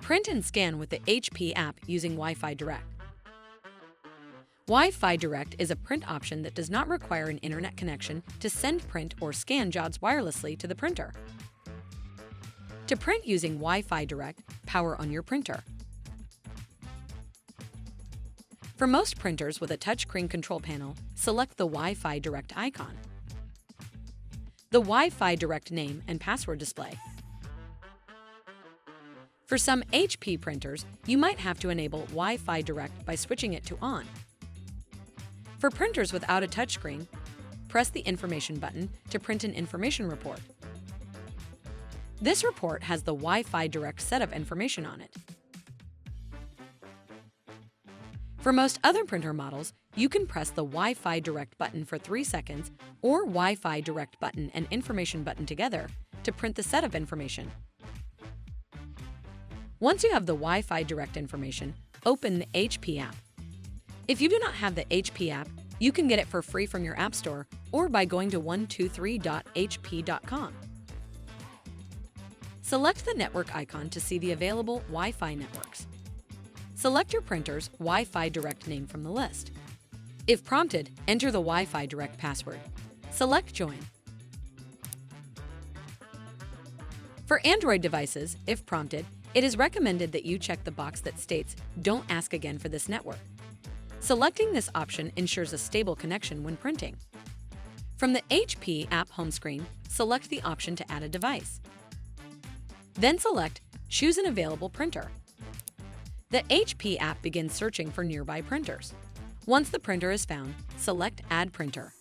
Print and scan with the HP app using Wi-Fi Direct. Wi-Fi Direct is a print option that does not require an internet connection to send print or scan jobs wirelessly to the printer. To print using Wi-Fi Direct, power on your printer. For most printers with a touchscreen control panel, select the Wi-Fi Direct icon. The Wi-Fi Direct name and password display. For some HP printers, you might have to enable Wi-Fi Direct by switching it to on. For printers without a touchscreen, press the Information button to print an information report. This report has the Wi-Fi Direct setup information on it. For most other printer models, you can press the Wi-Fi Direct button for 3 seconds or Wi-Fi Direct button and Information button together to print the setup information. Once you have the Wi-Fi Direct information, open the HP app. If you do not have the HP app, you can get it for free from your App Store or by going to 123.hp.com. Select the network icon to see the available Wi-Fi networks. Select your printer's Wi-Fi Direct name from the list. If prompted, enter the Wi-Fi Direct password. Select Join. For Android devices, if prompted, it is recommended that you check the box that states "Don't ask again for this network." Selecting this option ensures a stable connection when printing. From the HP app home screen, select the option to add a device. Then select Choose an available printer. The HP app begins searching for nearby printers. Once the printer is found, select Add Printer.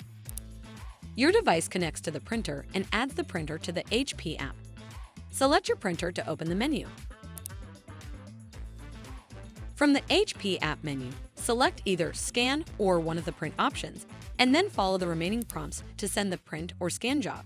Your device connects to the printer and adds the printer to the HP app. Select your printer to open the menu. From the HP app menu, select either Scan or one of the print options, and then follow the remaining prompts to send the print or scan job.